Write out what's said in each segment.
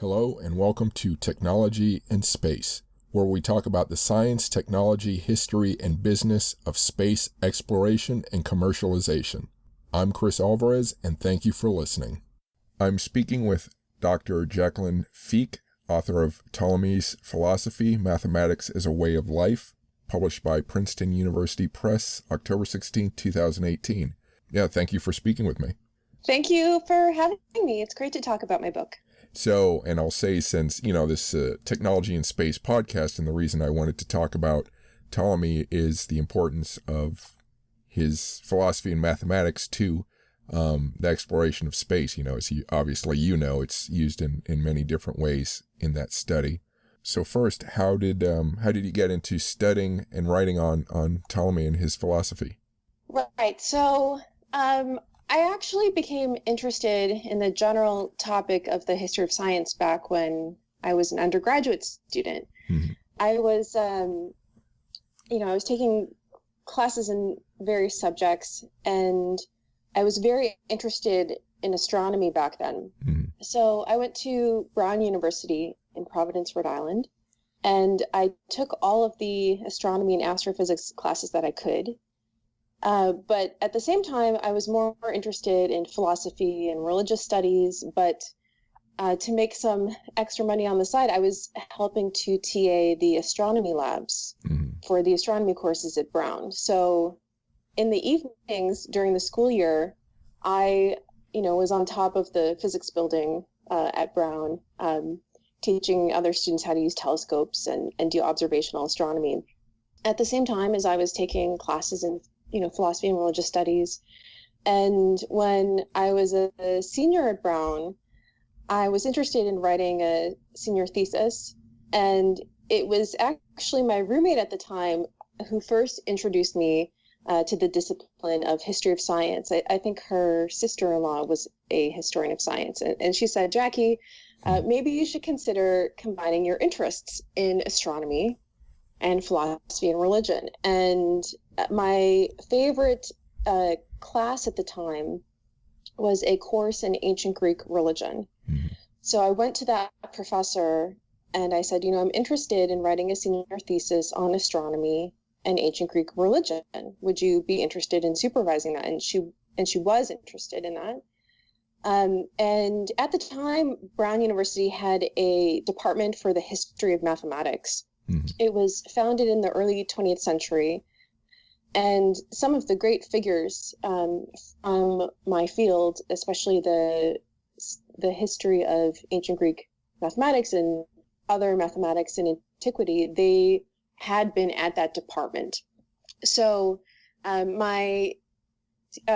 Hello and welcome to Technology and Space, where we talk about the science, technology, history, and business of space exploration and commercialization. I'm Chris Alvarez, and thank you for listening. I'm speaking with Dr. Jacqueline Feke, author of Ptolemy's Philosophy, Mathematics as a Way of Life, published by Princeton University Press, October 16, 2018. Yeah, thank you for speaking with me. Thank you for having me. It's great to talk about my book. So, and I'll say since, this Technology and Space podcast, and the reason I wanted to talk about Ptolemy is the importance of his philosophy and mathematics to the exploration of space. As it's used in many different ways in that study. So first, how did you get into studying and writing on Ptolemy and his philosophy? Right. So, I actually became interested in the general topic of the history of science back when I was an undergraduate student. Mm-hmm. I was, I was taking classes in various subjects, and I was very interested in astronomy back then. Mm-hmm. So I went to Brown University in Providence, Rhode Island, and I took all of the astronomy and astrophysics classes that I could. But at the same time, I was more interested in philosophy and religious studies. But to make some extra money on the side, I was helping to TA the astronomy labs for the astronomy courses at Brown. So in the evenings during the school year, I, was on top of the physics building at Brown, teaching other students how to use telescopes and do observational astronomy. At the same time as I was taking classes in philosophy and religious studies. And when I was a senior at Brown, I was interested in writing a senior thesis. And it was actually my roommate at the time who first introduced me to the discipline of history of science. I think her sister-in-law was a historian of science. And she said, Jackie, maybe you should consider combining your interests in astronomy and philosophy and religion. And my favorite class at the time was a course in ancient Greek religion. Mm-hmm. So I went to that professor and I said, I'm interested in writing a senior thesis on astronomy and ancient Greek religion. Would you be interested in supervising that? And she was interested in that. And at the time, Brown University had a department for the history of mathematics. Mm-hmm. It was founded in the early 20th century. And some of the great figures from my field, especially the history of ancient Greek mathematics and other mathematics in antiquity, they had been at that department. So my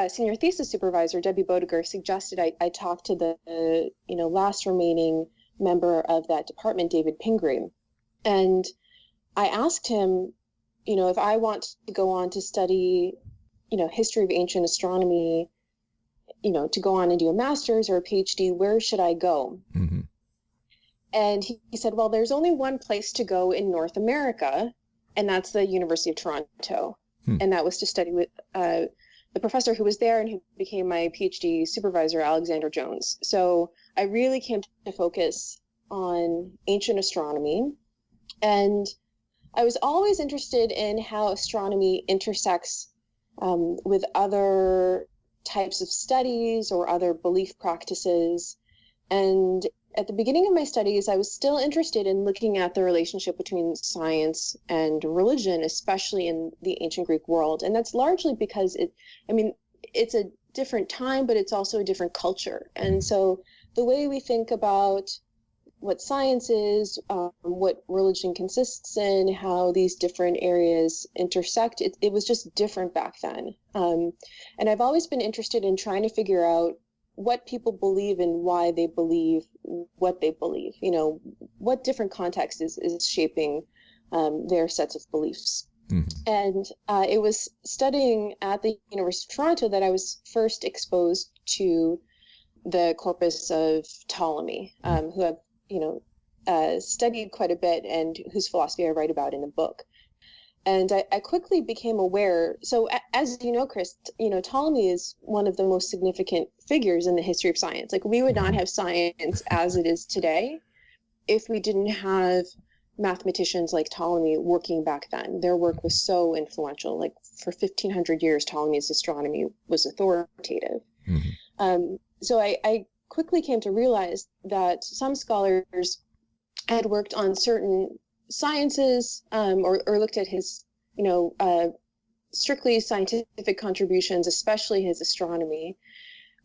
senior thesis supervisor, Debbie Bodiger, suggested I talk to the last remaining member of that department, David Pingree. And I asked him, if I want to go on to study, history of ancient astronomy, to go on and do a master's or a PhD, where should I go? Mm-hmm. And he said, well, there's only one place to go in North America, and that's the University of Toronto. And that was to study with the professor who was there and who became my PhD supervisor, Alexander Jones. So I really came to focus on ancient astronomy. And I was always interested in how astronomy intersects with other types of studies or other belief practices. And at the beginning of my studies, I was still interested in looking at the relationship between science and religion, especially in the ancient Greek world. And that's largely because it's a different time, but it's also a different culture. And so the way we think about what science is, what religion consists in, how these different areas intersect. It was just different back then. And I've always been interested in trying to figure out what people believe and why they believe what they believe. What different context is shaping their sets of beliefs. Mm-hmm. And it was studying at the University of Toronto that I was first exposed to the corpus of Ptolemy, who I've studied quite a bit and whose philosophy I write about in a book. And I quickly became aware. So as you know, Chris, Ptolemy is one of the most significant figures in the history of science. Like, we would not have science as it is today if we didn't have mathematicians like Ptolemy working back then. Their work was so influential. Like for 1,500 years, Ptolemy's astronomy was authoritative. So I quickly came to realize that some scholars had worked on certain sciences or looked at his, strictly scientific contributions, especially his astronomy.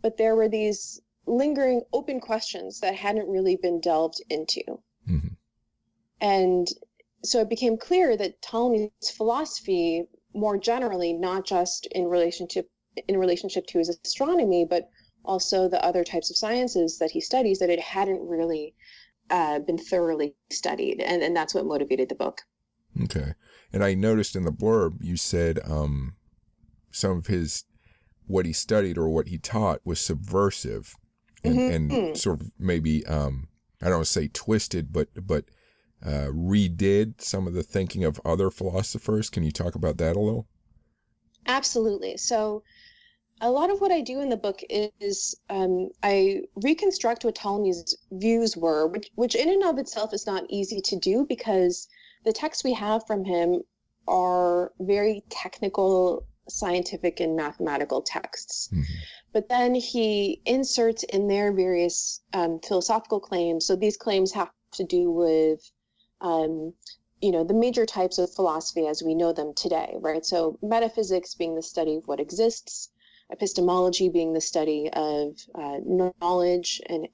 But there were these lingering open questions that hadn't really been delved into. And so it became clear that Ptolemy's philosophy, more generally, not just in relationship to his astronomy, but also the other types of sciences that he studies, that it hadn't really been thoroughly studied. And that's what motivated the book. Okay. And I noticed in the blurb, you said some of what he studied or what he taught was subversive and sort of maybe, I don't want to say twisted, but redid some of the thinking of other philosophers. Can you talk about that a little? Absolutely. So a lot of what I do in the book is I reconstruct what Ptolemy's views were, which in and of itself is not easy to do because the texts we have from him are very technical, scientific, and mathematical texts. But then he inserts in there various philosophical claims. So these claims have to do with the major types of philosophy as we know them today, right? So metaphysics being the study of what exists, epistemology being the study of knowledge and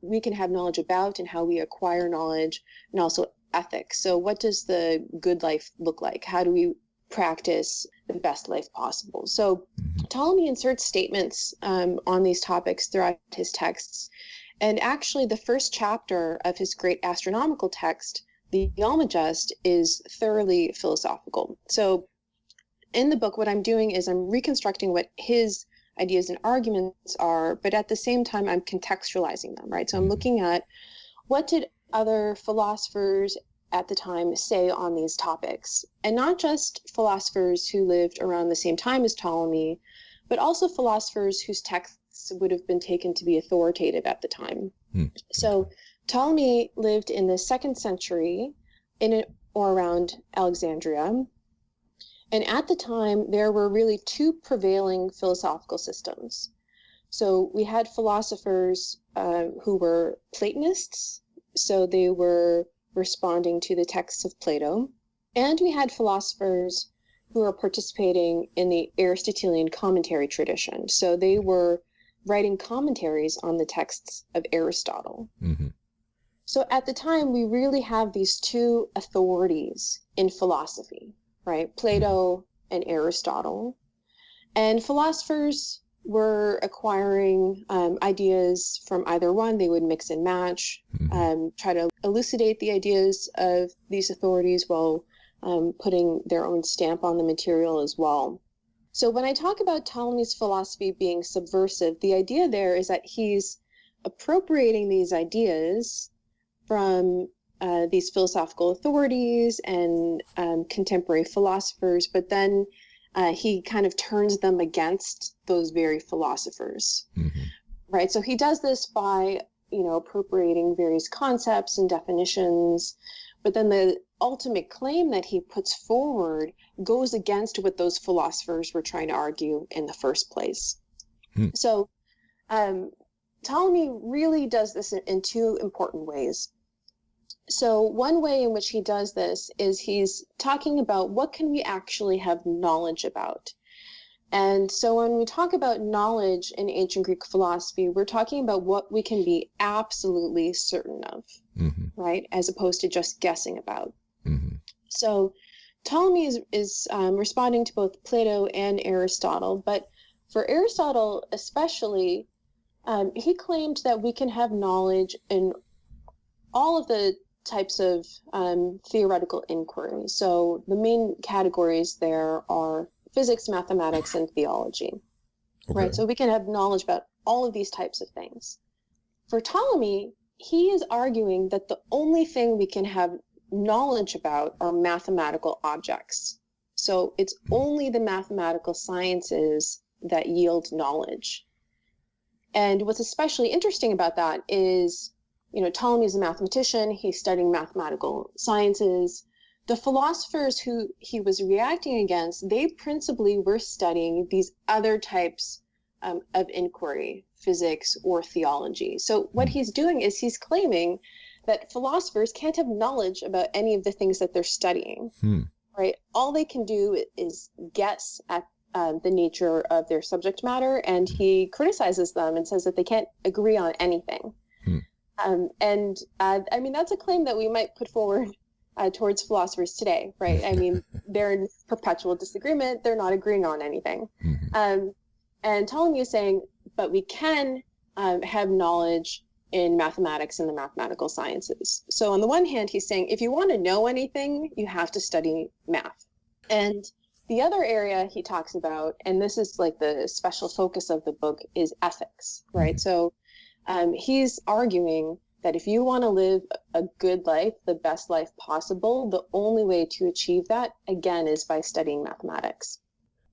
we can have knowledge about and how we acquire knowledge, and also ethics. So what does the good life look like? How do we practice the best life possible? So Ptolemy inserts statements on these topics throughout his texts. And actually, the first chapter of his great astronomical text, the Almagest, is thoroughly philosophical. So in the book, what I'm doing is I'm reconstructing what his ideas and arguments are, but at the same time, I'm contextualizing them, right? So I'm looking at what did other philosophers at the time say on these topics, and not just philosophers who lived around the same time as Ptolemy, but also philosophers whose texts would have been taken to be authoritative at the time. So Ptolemy lived in the 2nd century in or around Alexandria. And at the time, there were really two prevailing philosophical systems. So we had philosophers who were Platonists, so they were responding to the texts of Plato. And we had philosophers who were participating in the Aristotelian commentary tradition. So they were writing commentaries on the texts of Aristotle. So at the time, we really have these two authorities in philosophy, right? Plato and Aristotle. And philosophers were acquiring ideas from either one. They would mix and match, try to elucidate the ideas of these authorities while putting their own stamp on the material as well. So when I talk about Ptolemy's philosophy being subversive, the idea there is that he's appropriating these ideas from these philosophical authorities and contemporary philosophers, but then he kind of turns them against those very philosophers, right? So he does this by, appropriating various concepts and definitions, but then the ultimate claim that he puts forward goes against what those philosophers were trying to argue in the first place. So Ptolemy really does this in two important ways. So one way in which he does this is he's talking about what can we actually have knowledge about. And so when we talk about knowledge in ancient Greek philosophy, we're talking about what we can be absolutely certain of, right? As opposed to just guessing about. So Ptolemy is responding to both Plato and Aristotle, but for Aristotle especially, he claimed that we can have knowledge in all of the types of theoretical inquiry. So the main categories there are physics, mathematics, and theology, right? So we can have knowledge about all of these types of things. For Ptolemy, he is arguing that the only thing we can have knowledge about are mathematical objects. So it's only the mathematical sciences that yield knowledge. And what's especially interesting about that is Ptolemy is a mathematician. He's studying mathematical sciences. The philosophers who he was reacting against, they principally were studying these other types of inquiry, physics or theology. So what he's doing is he's claiming that philosophers can't have knowledge about any of the things that they're studying, right? All they can do is guess at the nature of their subject matter, and he criticizes them and says that they can't agree on anything. I mean, that's a claim that we might put forward towards philosophers today, right? I mean, they're in perpetual disagreement. They're not agreeing on anything. And Ptolemy is saying, but we can have knowledge in mathematics and the mathematical sciences. So on the one hand, he's saying, if you want to know anything, you have to study math. And the other area he talks about, and this is like the special focus of the book, is ethics, right? So he's arguing that if you want to live a good life, the best life possible, the only way to achieve that, again, is by studying mathematics.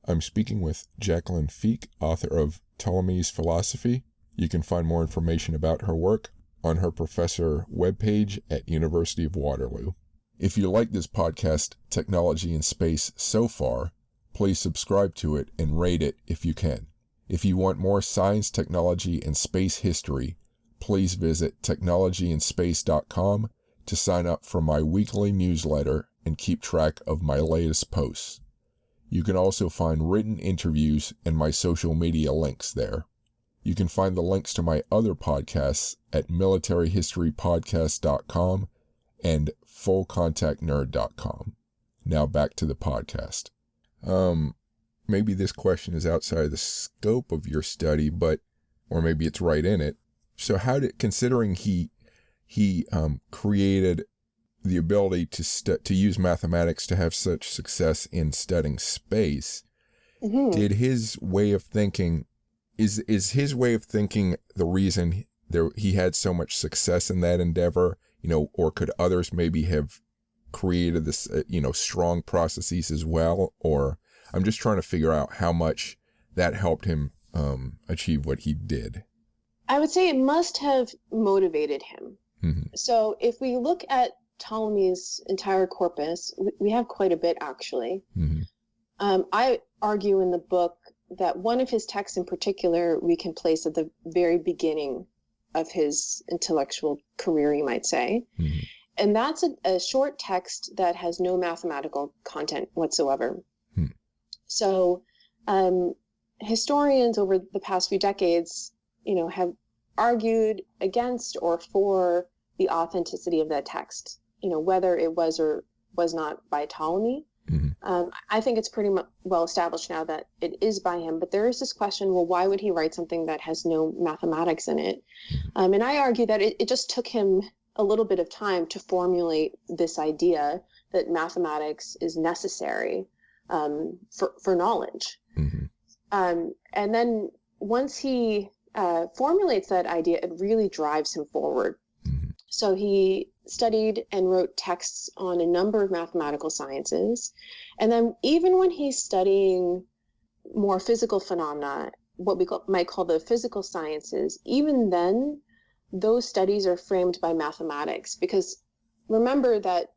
I'm speaking with Jacqueline Feke, author of Ptolemy's Philosophy. You can find more information about her work on her professor webpage at University of Waterloo. If you like this podcast, Technology in Space, so far, please subscribe to it and rate it if you can. If you want more science, technology, and space history, please visit technologyinspace.com to sign up for my weekly newsletter and keep track of my latest posts. You can also find written interviews and my social media links there. You can find the links to my other podcasts at militaryhistorypodcast.com and fullcontactnerd.com. Now back to the podcast. Maybe this question is outside the scope of your study, or maybe it's right in it. So considering he created the ability to use mathematics to have such success in studying space, did his way of thinking, is his way of thinking the reason he had so much success in that endeavor, or could others maybe have created this, strong processes as well? Or I'm just trying to figure out how much that helped him achieve what he did. I would say it must have motivated him. So if we look at Ptolemy's entire corpus, we have quite a bit, actually. I argue in the book that one of his texts in particular we can place at the very beginning of his intellectual career, you might say. And that's a short text that has no mathematical content whatsoever. So historians over the past few decades, have argued against or for the authenticity of that text, whether it was or was not by Ptolemy. I think it's pretty well established now that it is by him, but there is this question, well, why would he write something that has no mathematics in it? And I argue that it just took him a little bit of time to formulate this idea that mathematics is necessary for knowledge. And then once he formulates that idea, it really drives him forward. So he studied and wrote texts on a number of mathematical sciences. And then even when he's studying more physical phenomena, what we might call the physical sciences, even then, those studies are framed by mathematics. Because remember that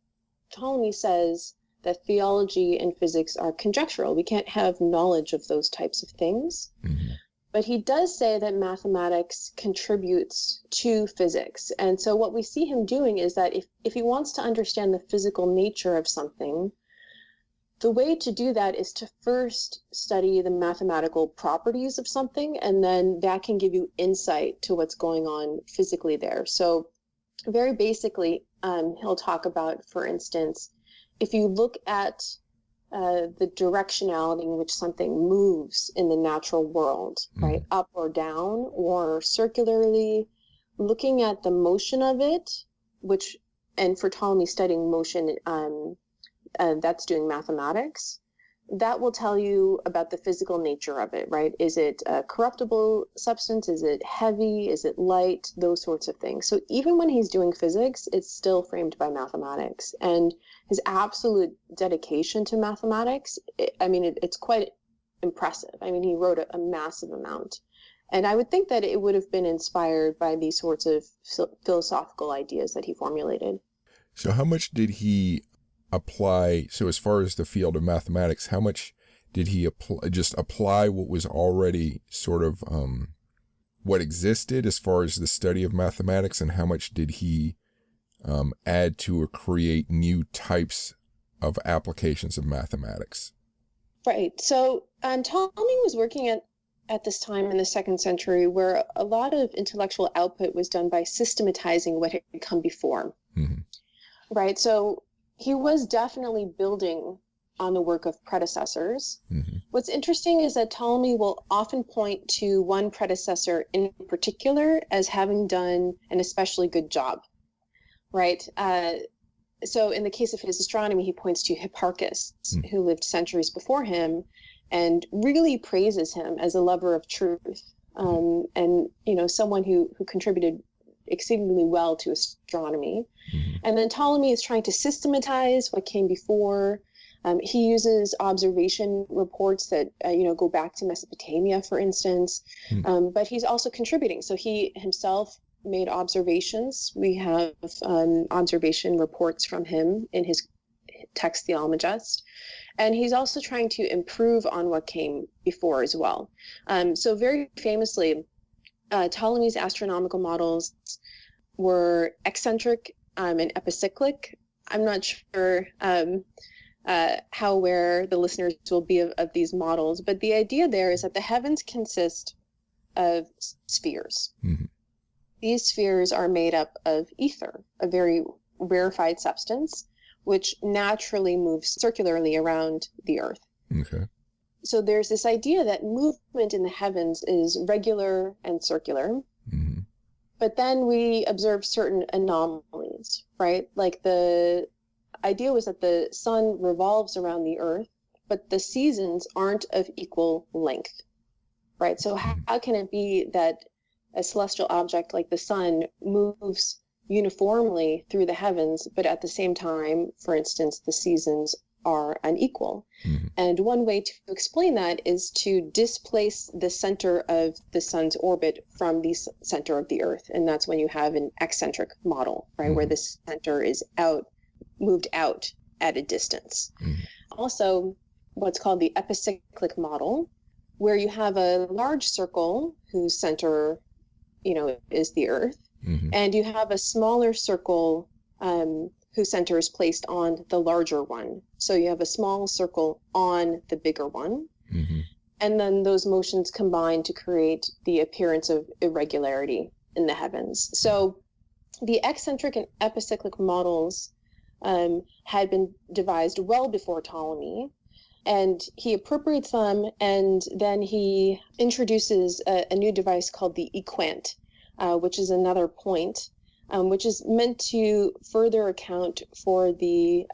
Ptolemy says that theology and physics are conjectural. We can't have knowledge of those types of things. But he does say that mathematics contributes to physics. And so what we see him doing is that if he wants to understand the physical nature of something, the way to do that is to first study the mathematical properties of something, and then that can give you insight to what's going on physically there. So very basically, he'll talk about, for instance, if you look at the directionality in which something moves in the natural world, right, up or down or circularly, looking at the motion of it, and for Ptolemy studying motion, that's doing mathematics, that will tell you about the physical nature of it, right? Is it a corruptible substance? Is it heavy? Is it light? Those sorts of things. So even when he's doing physics, it's still framed by mathematics. And his absolute dedication to mathematics, it's quite impressive. I mean, he wrote a massive amount. And I would think that it would have been inspired by these sorts of philosophical ideas that he formulated. So how much did he apply? So as far as the field of mathematics, how much did he apply what was already sort of what existed as far as the study of mathematics, and how much did he add to or create new types of applications of mathematics? Right. So Ptolemy was working at this time in the 2nd century where a lot of intellectual output was done by systematizing what had come before. Mm-hmm. Right. So he was definitely building on the work of predecessors. Mm-hmm. What's interesting is that Ptolemy will often point to one predecessor in particular as having done an especially good job. Right. So in the case of his astronomy, he points to Hipparchus, who lived centuries before him, and really praises him as a lover of truth, and someone who contributed exceedingly well to astronomy. Mm-hmm. And then Ptolemy is trying to systematize what came before. He uses observation reports that go back to Mesopotamia, for instance, but he's also contributing. So he himself made observations. We have observation reports from him in his text, The Almagest. And he's also trying to improve on what came before as well. So very famously, Ptolemy's astronomical models were eccentric and epicyclic. I'm not sure how aware the listeners will be of these models, but the idea there is that the heavens consist of spheres. Mm-hmm. These spheres are made up of ether, a very rarefied substance, which naturally moves circularly around the Earth. Okay. So there's this idea that movement in the heavens is regular and circular, Mm-hmm. but then we observe certain anomalies, right? Like the idea was that the sun revolves around the Earth, but the seasons aren't of equal length, right? So how can it be that a celestial object like the sun moves uniformly through the heavens, but at the same time, for instance, the seasons are unequal? Mm-hmm. And one way to explain that is to displace the center of the sun's orbit from the center of the Earth. And that's when you have an eccentric model, right? Mm-hmm. Where the center is moved out at a distance. Mm-hmm. Also, what's called the epicyclic model, where you have a large circle whose center is the Earth, Mm-hmm. and you have a smaller circle whose center is placed on the larger one. So you have a small circle on the bigger one, Mm-hmm. and then those motions combine to create the appearance of irregularity in the heavens. So the eccentric and epicyclic models had been devised well before Ptolemy, and he appropriates them, and then he introduces a new device called the equant, which is another point, which is meant to further account for the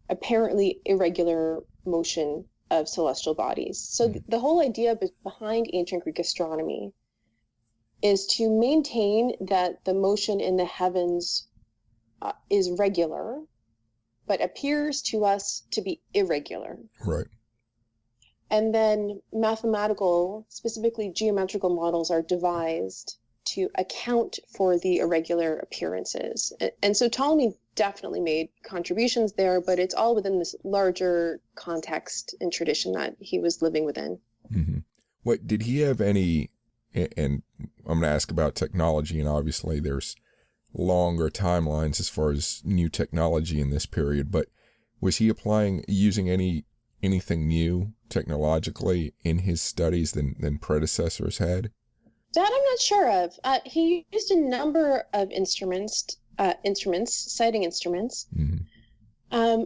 apparently irregular motion of celestial bodies. So the whole idea behind ancient Greek astronomy is to maintain that the motion in the heavens is regular, but appears to us to be irregular. Right. And then mathematical, specifically geometrical models are devised to account for the irregular appearances. And so Ptolemy definitely made contributions there, but it's all within this larger context and tradition that he was living within. Mm-hmm. What did he have any, and I'm going to ask about technology, and obviously there's longer timelines as far as new technology in this period, but was he using anything new technologically in his studies than predecessors had? That I'm not sure of. He used a number of instruments, sighting instruments. Mm-hmm.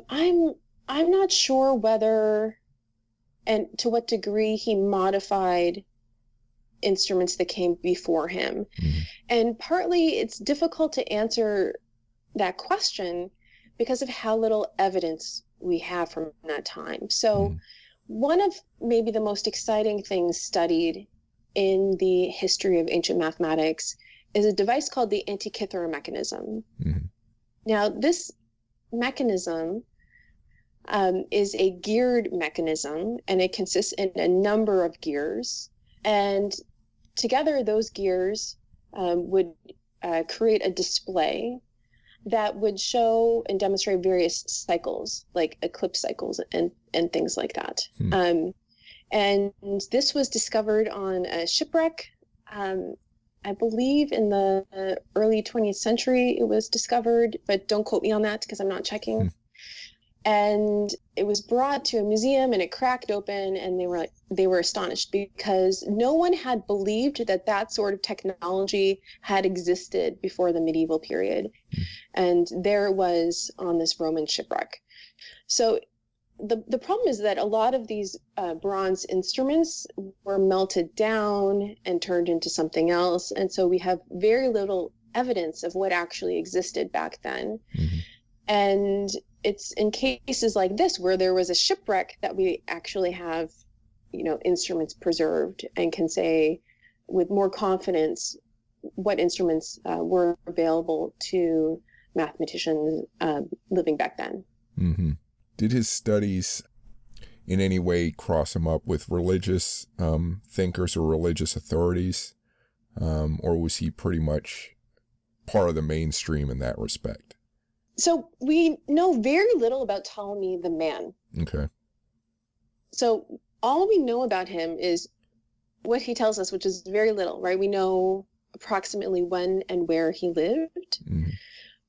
I'm not sure whether and to what degree he modified instruments that came before him. Mm-hmm. And partly it's difficult to answer that question because of how little evidence we have from that time. So one of maybe the most exciting things studied in the history of ancient mathematics is a device called the Antikythera mechanism. Mm-hmm. Now, this mechanism is a geared mechanism, and it consists in a number of gears. And together, those gears would create a display that would show and demonstrate various cycles, like eclipse cycles and things like that. And this was discovered on a shipwreck. I believe in the early 20th century it was discovered, but don't quote me on that because I'm not checking. And it was brought to a museum and it cracked open, and they were astonished because no one had believed that sort of technology had existed before the medieval period. And there it was on this Roman shipwreck. So the problem is that a lot of these bronze instruments were melted down and turned into something else. And so we have very little evidence of what actually existed back then. And it's in cases like this where there was a shipwreck that we actually have, instruments preserved and can say with more confidence what instruments were available to mathematicians living back then. Did his studies in any way cross him up with religious thinkers or religious authorities? Or was he pretty much part of the mainstream in that respect? So we know very little about Ptolemy the man. Okay. So all we know about him is what he tells us, which is very little, right? We know approximately when and where he lived.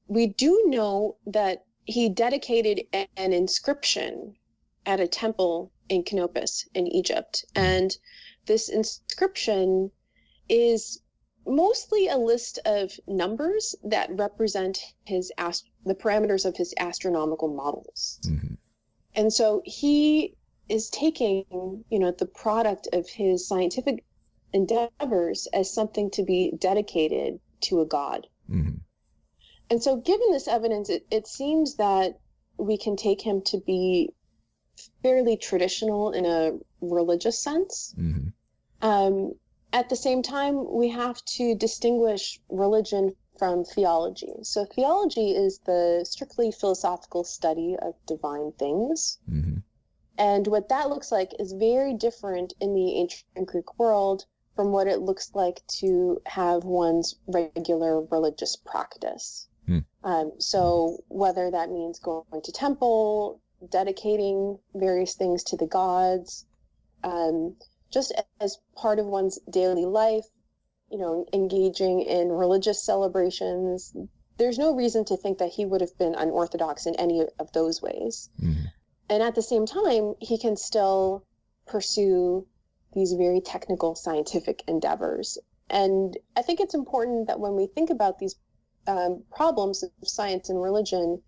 We do know that he dedicated an inscription at a temple in Canopus in Egypt. And this inscription is mostly a list of numbers that represent the parameters of his astronomical models. And so he is taking, the product of his scientific endeavors as something to be dedicated to a god. And so given this evidence, it seems that we can take him to be fairly traditional in a religious sense. At the same time, we have to distinguish religion from theology. So theology is the strictly philosophical study of divine things. And what that looks like is very different in the ancient Greek world from what it looks like to have one's regular religious practice. So whether that means going to temple, dedicating various things to the gods, just as part of one's daily life, engaging in religious celebrations, there's no reason to think that he would have been unorthodox in any of those ways. And at the same time, he can still pursue these very technical scientific endeavors. And I think it's important that when we think about these problems of science and religion,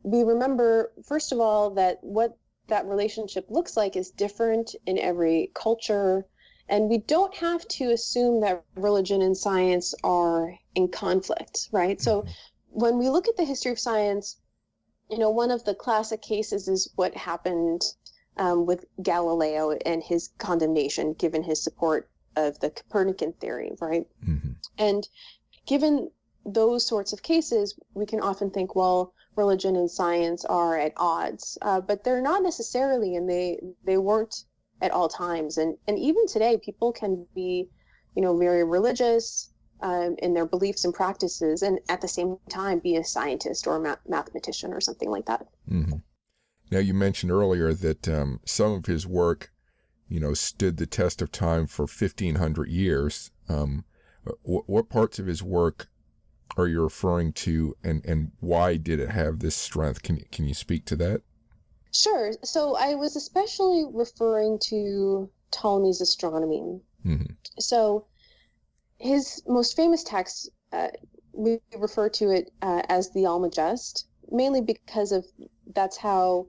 we remember, first of all, that what that relationship looks like is different in every culture. And we don't have to assume that religion and science are in conflict, right? So when we look at the history of science, one of the classic cases is what happened with Galileo and his condemnation, given his support of the Copernican theory, right? And given those sorts of cases, we can often think, well, religion and science are at odds, but they're not necessarily, and they weren't at all times. And even today, people can be, very religious in their beliefs and practices, and at the same time be a scientist or a mathematician or something like that. Now, you mentioned earlier that some of his work, stood the test of time for 1,500 years. What parts of his work are you referring to, and why did it have this strength? Can you speak to that? Sure. So I was especially referring to Ptolemy's astronomy. So his most famous text, we refer to it as the Almagest, mainly because that's how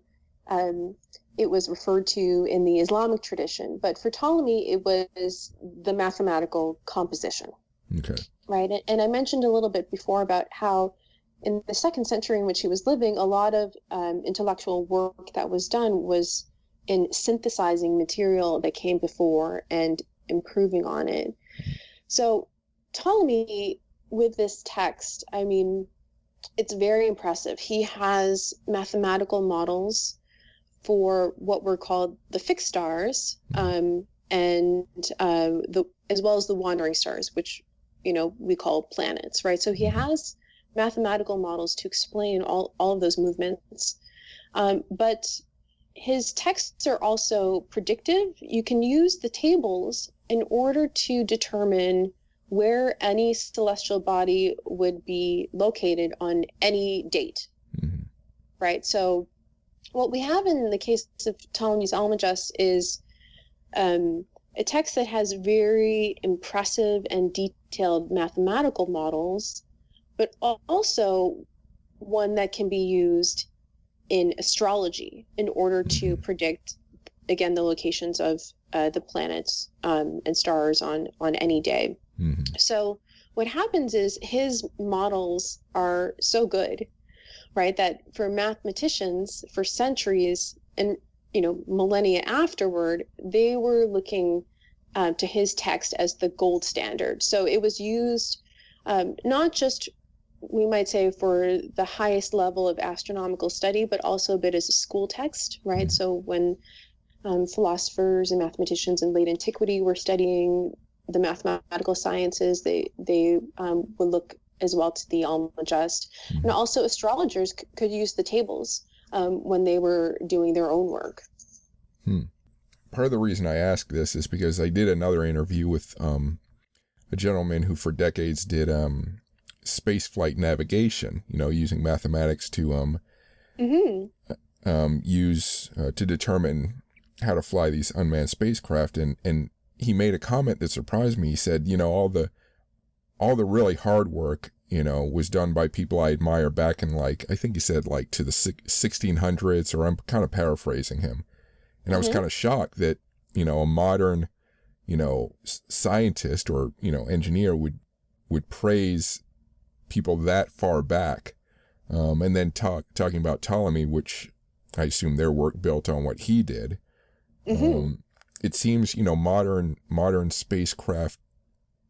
it was referred to in the Islamic tradition. But for Ptolemy, it was the mathematical composition. Okay. Right. And I mentioned a little bit before about how in the 2nd century in which he was living, a lot of intellectual work that was done was in synthesizing material that came before and improving on it. So Ptolemy, with this text, I mean, it's very impressive. He has mathematical models for what were called the fixed stars, and and as well as the wandering stars, which we call planets, right? So he has mathematical models to explain all of those movements, but his texts are also predictive. You can use the tables in order to determine where any celestial body would be located on any date, right? So what we have in the case of Ptolemy's Almagest is a text that has very impressive and detailed mathematical models, but also one that can be used in astrology in order to predict, again, the locations of the planets and stars on any day. So what happens is his models are so good, right, that for mathematicians for centuries and millennia afterward, they were looking to his text as the gold standard. So it was used not just, we might say, for the highest level of astronomical study, but also a bit as a school text, right? So when philosophers and mathematicians in late antiquity were studying the mathematical sciences, they would look as well to the Almagest. And also astrologers could use the tables when they were doing their own work. Part of the reason I ask this is because I did another interview with a gentleman who for decades did space flight navigation, using mathematics to use to determine how to fly these unmanned spacecraft. And he made a comment that surprised me. He said, all the really hard work, was done by people I admire back in, I think he said to the 1600s, or I'm kind of paraphrasing him. And I was kind of shocked that, a modern, scientist or, engineer would praise people that far back. And then talking about Ptolemy, which I assume their work built on what he did. It seems, modern spacecraft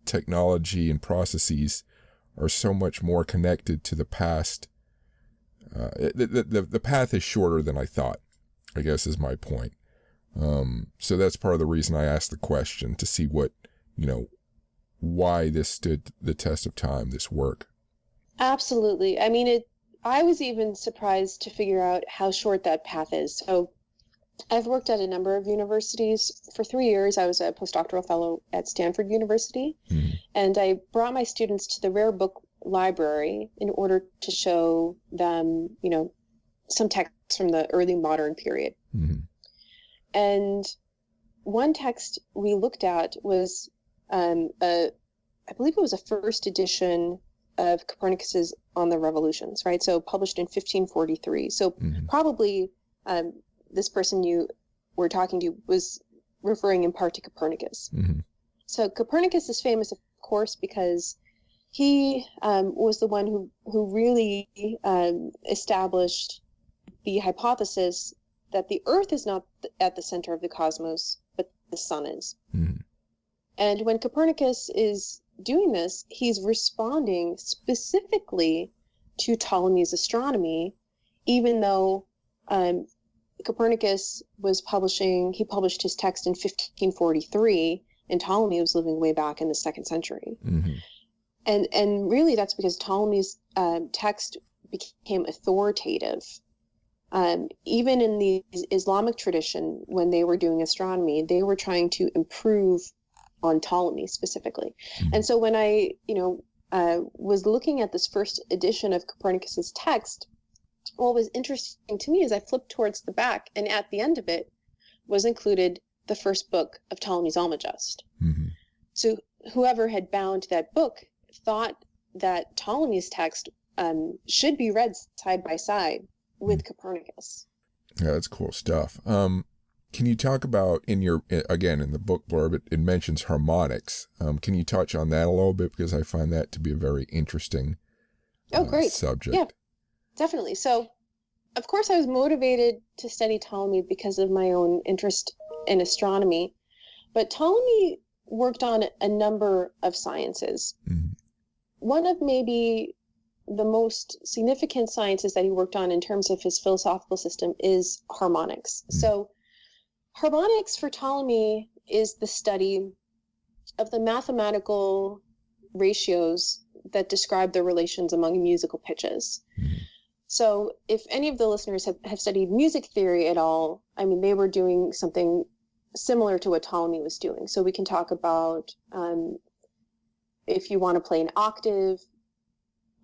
technology and processes are so much more connected to the past. The path is shorter than I thought, I guess is my point. So that's part of the reason I asked the question, to see what, why this stood the test of time, this work. Absolutely. I mean, I was even surprised to figure out how short that path is. So I've worked at a number of universities. For 3 years, I was a postdoctoral fellow at Stanford University, and I brought my students to the rare book library in order to show them, some texts from the early modern period. And one text we looked at was, I believe it was a first edition of Copernicus's On the Revolutions, right? So published in 1543. So probably this person you were talking to was referring in part to Copernicus. So Copernicus is famous, of course, because he was the one who really established the hypothesis that the Earth is not at the center of the cosmos, but the sun is. And when Copernicus is doing this, he's responding specifically to Ptolemy's astronomy, even though Copernicus he published his text in 1543, and Ptolemy was living way back in the 2nd century. And really that's because Ptolemy's text became authoritative. Even in the Islamic tradition, when they were doing astronomy, they were trying to improve on Ptolemy specifically. And so when I, was looking at this first edition of Copernicus's text, what was interesting to me is I flipped towards the back, and at the end of it was included the first book of Ptolemy's Almagest. So whoever had bound that book thought that Ptolemy's text should be read side by side with Copernicus. Yeah, that's cool stuff. Can you talk about, in the book blurb, it mentions harmonics. Can you touch on that a little bit? Because I find that to be a very interesting subject. Yeah, definitely. So, of course, I was motivated to study Ptolemy because of my own interest in astronomy. But Ptolemy worked on a number of sciences. One of maybe the most significant sciences that he worked on in terms of his philosophical system is harmonics. So harmonics for Ptolemy is the study of the mathematical ratios that describe the relations among musical pitches. Mm-hmm. So if any of the listeners have studied music theory at all, I mean, they were doing something similar to what Ptolemy was doing. So we can talk about if you want to play an octave,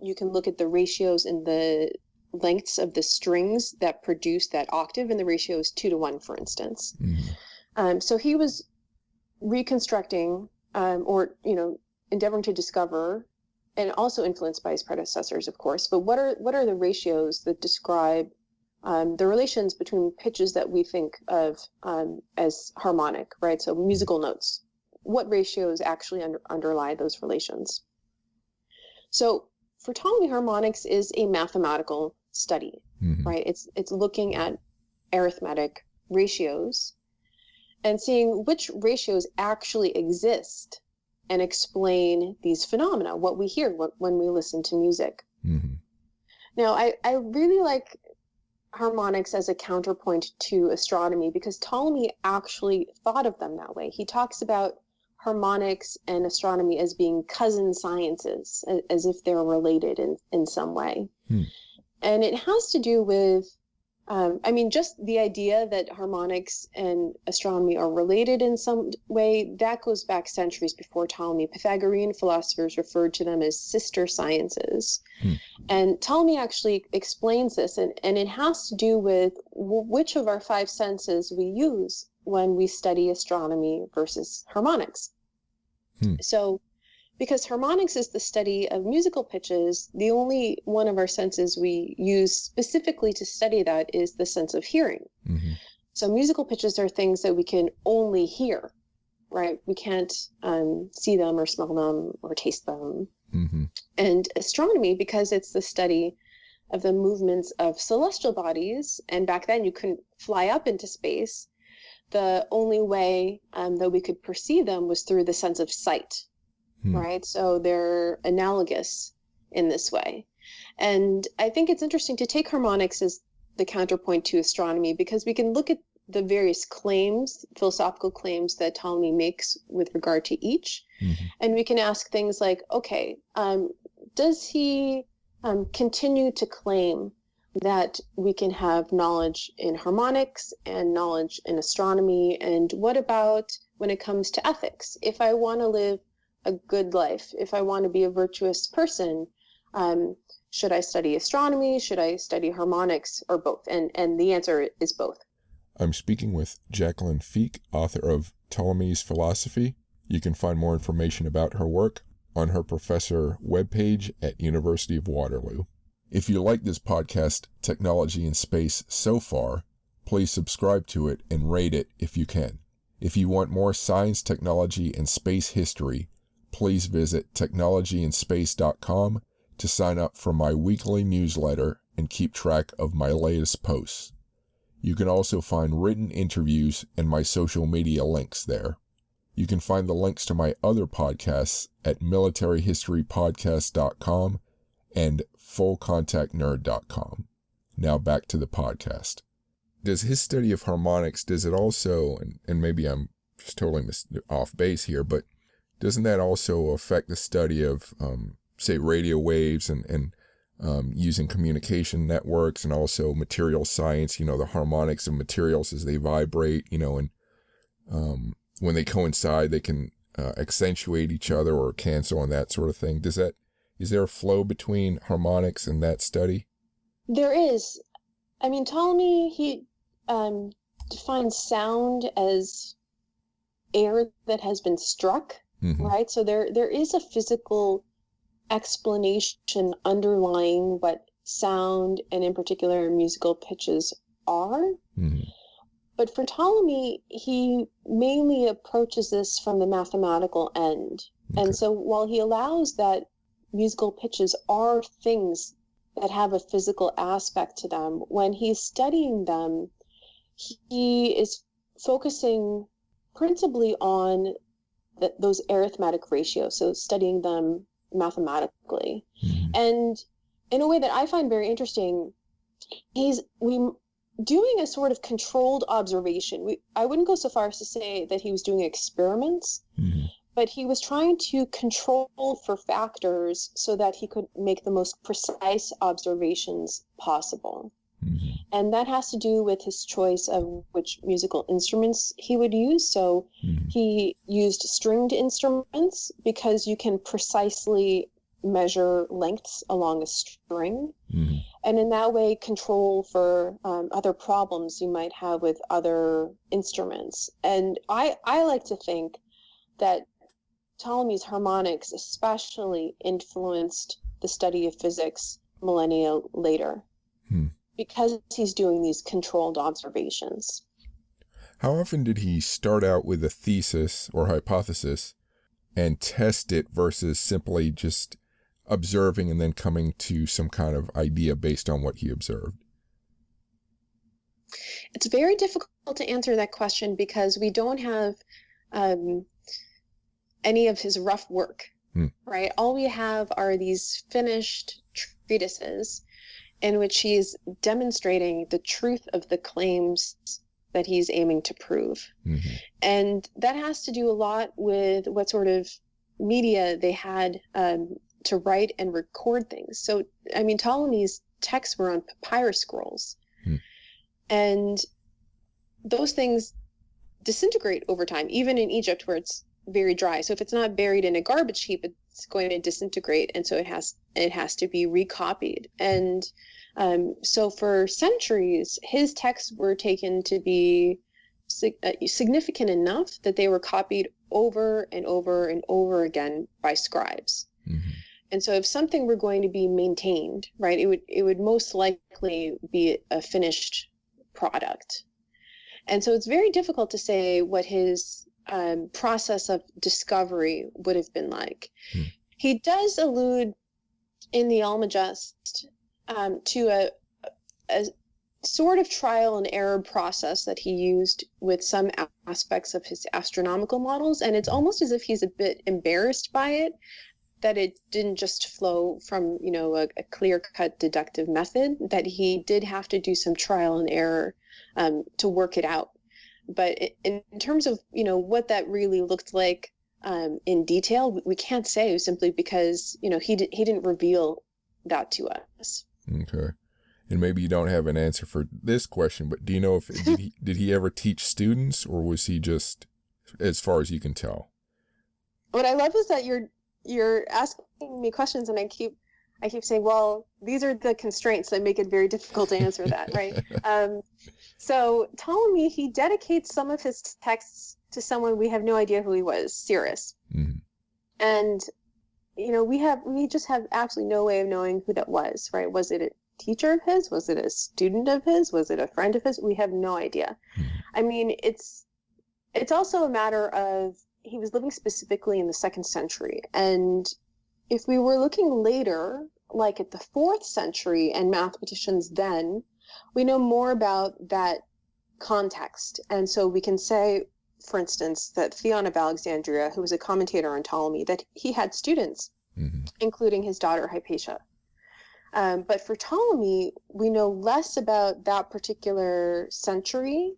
you can look at the ratios in the lengths of the strings that produce that octave, and the ratio is 2-to-1, for instance. Mm-hmm. So he was reconstructing or endeavoring to discover, and also influenced by his predecessors, of course, but what are the ratios that describe the relations between pitches that we think of as harmonic, right? So musical notes. What ratios actually underlie those relations? So for Ptolemy, harmonics is a mathematical study, mm-hmm. right? It's looking at arithmetic ratios and seeing which ratios actually exist and explain these phenomena, what we hear when we listen to music. Mm-hmm. Now, I really like harmonics as a counterpoint to astronomy because Ptolemy actually thought of them that way. He talks about harmonics and astronomy as being cousin sciences, as if they're related in some way. Hmm. And it has to do with, just the idea that harmonics and astronomy are related in some way, that goes back centuries before Ptolemy. Pythagorean philosophers referred to them as sister sciences. Hmm. And Ptolemy actually explains this, and it has to do with which of our 5 senses we use when we study astronomy versus harmonics. Hmm. So, because harmonics is the study of musical pitches, the only one of our senses we use specifically to study that is the sense of hearing. Mm-hmm. So musical pitches are things that we can only hear, right? We can't see them or smell them or taste them. Mm-hmm. And astronomy, because it's the study of the movements of celestial bodies, and back then you couldn't fly up into space, the only way that we could perceive them was through the sense of sight. Right? So they're analogous in this way. And I think it's interesting to take harmonics as the counterpoint to astronomy because we can look at the various claims, philosophical claims that Ptolemy makes with regard to each. Mm-hmm. And we can ask things like, okay, does he continue to claim that we can have knowledge in harmonics and knowledge in astronomy? And what about when it comes to ethics? If I want to live a good life, if I want to be a virtuous person, should I study astronomy? Should I study harmonics, or both? And the answer is both. I'm speaking with Jacqueline Feke, author of Ptolemy's Philosophy. You can find more information about her work on her professor webpage at University of Waterloo. If you like this podcast, Technology in Space, so far, please subscribe to it and rate it if you can. If you want more science, technology, and space history, please visit technologyinspace.com to sign up for my weekly newsletter and keep track of my latest posts. You can also find written interviews and my social media links there. You can find the links to my other podcasts at militaryhistorypodcast.com and fullcontactnerd.com. Now back to the podcast. Does his study of harmonics, does it also, and maybe I'm just totally off base here, but doesn't that also affect the study of, say, radio waves and using communication networks and also material science, the harmonics of materials as they vibrate, and when they coincide, they can accentuate each other or cancel and that sort of thing. Is there a flow between harmonics and that study? There is. I mean, Ptolemy, he defines sound as air that has been struck. Mm-hmm. Right. So there is a physical explanation underlying what sound and in particular musical pitches are. Mm-hmm. But for Ptolemy, he mainly approaches this from the mathematical end. Okay. And so while he allows that musical pitches are things that have a physical aspect to them, when he's studying them, he is focusing principally on those arithmetic ratios, so studying them mathematically. Mm-hmm. And in a way that I find very interesting, we doing a sort of controlled observation. I wouldn't go so far as to say that he was doing experiments, but he was trying to control for factors so that he could make the most precise observations possible. And that has to do with his choice of which musical instruments he would use. So he used stringed instruments because you can precisely measure lengths along a string. And in that way control for other problems you might have with other instruments. And I like to think that Ptolemy's harmonics especially influenced the study of physics millennia later, because he's doing these controlled observations. How often did he start out with a thesis or hypothesis and test it versus simply just observing and then coming to some kind of idea based on what he observed? It's very difficult to answer that question because we don't have any of his rough work, right? All we have are these finished treatises in which he's demonstrating the truth of the claims that he's aiming to prove. And that has to do a lot with what sort of media they had to write and record things. So, I mean, Ptolemy's texts were on papyrus scrolls. And those things disintegrate over time, even in Egypt where it's very dry. So if it's not buried in a garbage heap, it's going to disintegrate, and so it has to be recopied. And so for centuries, his texts were taken to be significant enough that they were copied over and over and over again by scribes. And so if something were going to be maintained, right, it would most likely be a finished product. And so it's very difficult to say what his process of discovery would have been like. He does allude in the Almagest to a sort of trial and error process that he used with some aspects of his astronomical models, and it's almost as if he's a bit embarrassed by it, that it didn't just flow from, you know, a clear-cut deductive method, that he did have to do some trial and error to work it out. But in terms of, you know, what that really looked like in detail, we can't say, simply because, you know, he didn't reveal that to us. Okay. And maybe you don't have an answer for this question, but do you know if did he ever teach students, or was he just, as far as you can tell? What I love is that you're asking me questions, and I keep saying, well, these are the constraints that make it very difficult to answer that, right? So Ptolemy, he dedicates some of his texts to someone we have no idea who he was, Cyrus. And, you know, we just have absolutely no way of knowing who that was, right? Was it a teacher of his? Was it a student of his? Was it a friend of his? We have no idea. I mean, it's also a matter of, he was living specifically in the 2nd century. And if we were looking later, like at the 4th century and mathematicians then, we know more about that context. And so we can say, for instance, that Theon of Alexandria, who was a commentator on Ptolemy, that he had students, including his daughter Hypatia. But for Ptolemy, we know less about that particular century,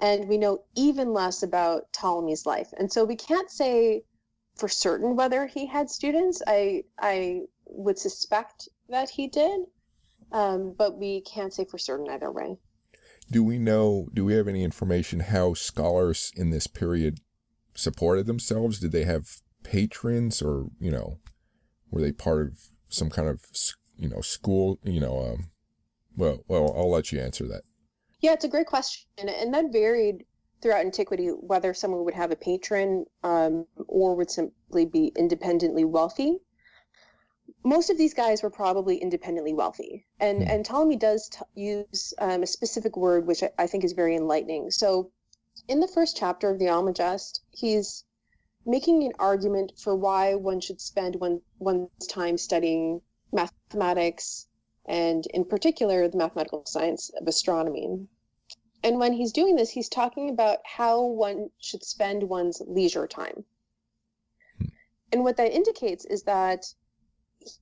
and we know even less about Ptolemy's life. And so we can't say for certain whether he had students. I would suspect that he did, but we can't say for certain either way. Do we have any information how scholars in this period supported themselves? Did they have patrons, or, you know, were they part of some kind of, you know, school, you know, well, I'll let you answer that. Yeah, it's a great question. And that varied throughout antiquity, whether someone would have a patron or would simply be independently wealthy. Most of these guys were probably independently wealthy. And Ptolemy does use a specific word, which I think is very enlightening. So in the first chapter of the Almagest, he's making an argument for why one should spend one's time studying mathematics, and in particular, the mathematical science of astronomy. And when he's doing this, he's talking about how one should spend one's leisure time. And what that indicates is that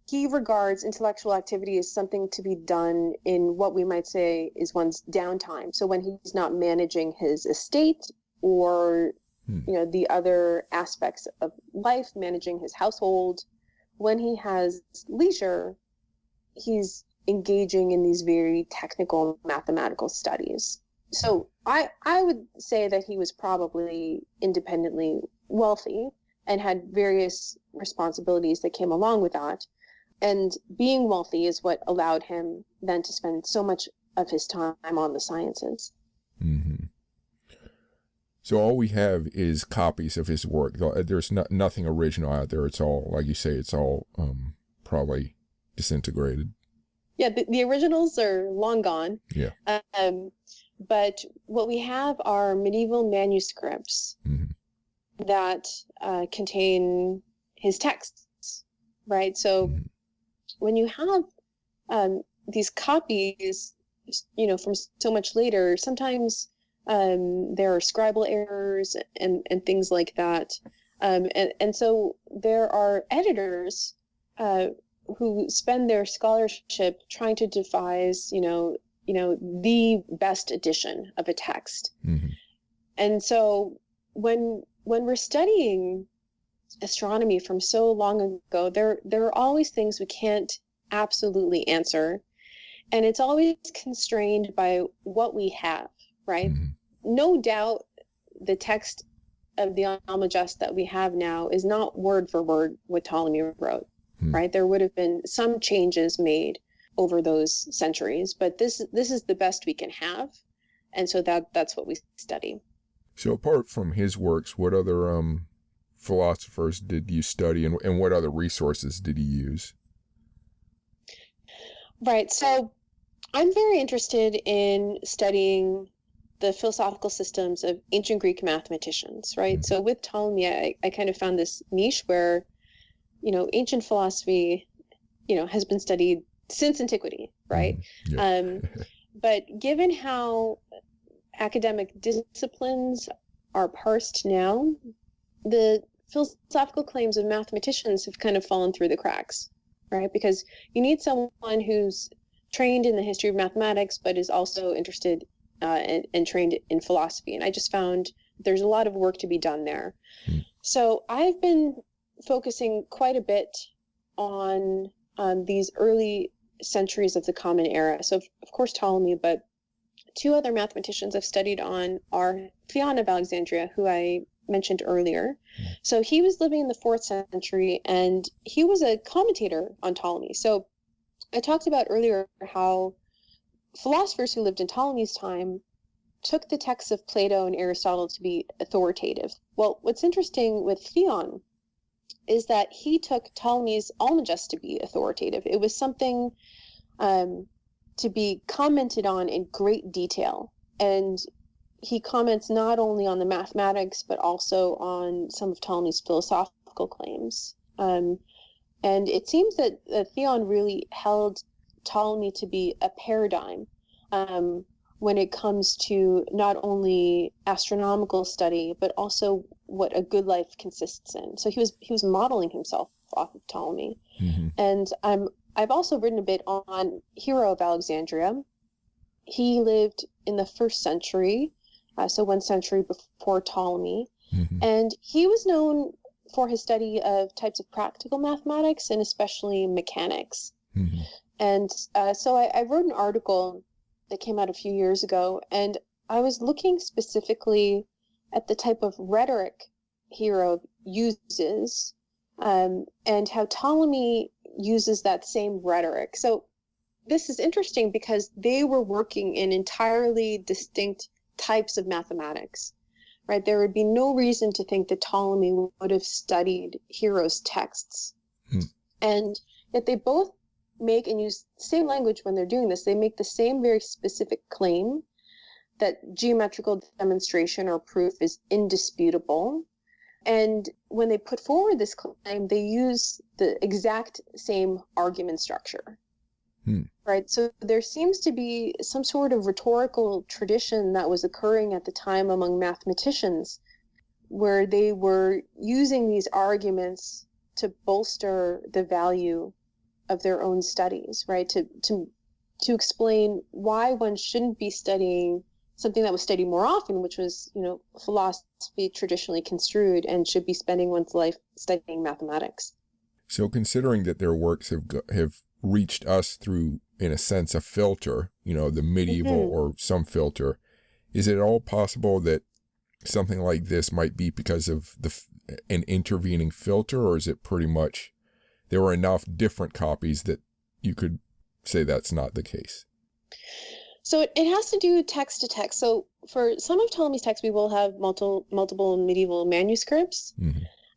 he regards intellectual activity as something to be done in what we might say is one's downtime. So when he's not managing his estate or the other aspects of life, managing his household, when he has leisure, he's engaging in these very technical mathematical studies. So I would say that he was probably independently wealthy and had various responsibilities that came along with that. And being wealthy is what allowed him then to spend so much of his time on the sciences. Mm-hmm. So all we have is copies of his work. There's nothing original out there. It's all, like you say, it's all probably disintegrated. Yeah, the originals are long gone. Yeah. But what we have are medieval manuscripts that contain his texts, right? So when you have these copies, from so much later, sometimes there are scribal errors and things like that. And so there are editors who spend their scholarship trying to devise, the best edition of a text. And so when we're studying astronomy from so long ago, there are always things we can't absolutely answer. And it's always constrained by what we have, right? No doubt the text of the Almagest that we have now is not word for word what Ptolemy wrote, right? There would have been some changes made over those centuries, but this is the best we can have. And so that's what we study. So apart from his works, what other philosophers did you study, and what other resources did he use? Right. So I'm very interested in studying the philosophical systems of ancient Greek mathematicians, right? So with Ptolemy, I kind of found this niche where, ancient philosophy, has been studied since antiquity, right? But given how academic disciplines are parsed now, the philosophical claims of mathematicians have kind of fallen through the cracks, right? Because you need someone who's trained in the history of mathematics, but is also interested and trained in philosophy. And I just found there's a lot of work to be done there. So I've been focusing quite a bit on these early centuries of the Common Era. So, of course, Ptolemy, but two other mathematicians I've studied on are Theon of Alexandria, who I mentioned earlier. So he was living in the 4th century, and he was a commentator on Ptolemy. So I talked about earlier how philosophers who lived in Ptolemy's time took the texts of Plato and Aristotle to be authoritative. Well, what's interesting with Theon is that he took Ptolemy's Almagest to be authoritative. It was something to be commented on in great detail. And he comments not only on the mathematics, but also on some of Ptolemy's philosophical claims. And it seems that Theon really held Ptolemy to be a paradigm when it comes to not only astronomical study, but also what a good life consists in. So he was modeling himself off of Ptolemy. And I've also written a bit on Hero of Alexandria. He lived in the 1st century, so 1 century before Ptolemy. And he was known for his study of types of practical mathematics and especially mechanics. And so I wrote an article that came out a few years ago, and I was looking specifically at the type of rhetoric Hero uses, and how Ptolemy uses that same rhetoric. So this is interesting because they were working in entirely distinct types of mathematics, right? There would be no reason to think that Ptolemy would have studied Hero's texts. And yet they both make and use the same language when they're doing this. They make the same very specific claim that geometrical demonstration or proof is indisputable. And when they put forward this claim, they use the exact same argument structure. Right? So there seems to be some sort of rhetorical tradition that was occurring at the time among mathematicians, where they were using these arguments to bolster the value of their own studies, right? To explain why one shouldn't be studying something that was studied more often, which was, philosophy traditionally construed, and should be spending one's life studying mathematics. So considering that their works have reached us through, in a sense, a filter, the medieval or some filter, is it at all possible that something like this might be because of an intervening filter, or is it pretty much there were enough different copies that you could say that's not the case? So it has to do text to text. So for some of Ptolemy's texts, we will have multiple medieval manuscripts.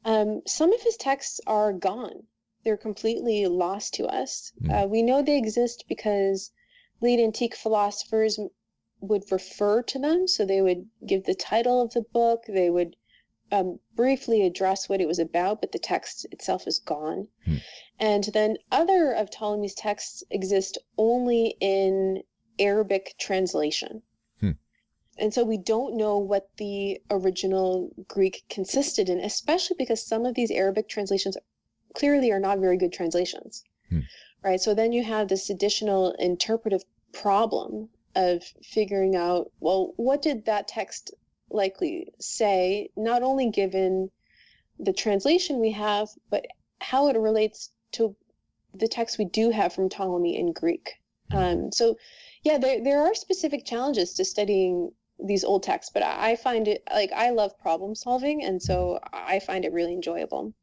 Some of his texts are gone. They're completely lost to us. We know they exist because late antique philosophers would refer to them. So they would give the title of the book. They would briefly address what it was about, but the text itself is gone. And then other of Ptolemy's texts exist only in Arabic translation. And so we don't know what the original Greek consisted in, especially because some of these Arabic translations clearly are not very good translations, right? So then you have this additional interpretive problem of figuring out, well, what did that text likely say, not only given the translation we have, but how it relates to the text we do have from Ptolemy in Greek. So yeah, there are specific challenges to studying these old texts, but I find it, I love problem solving, and so I find it really enjoyable.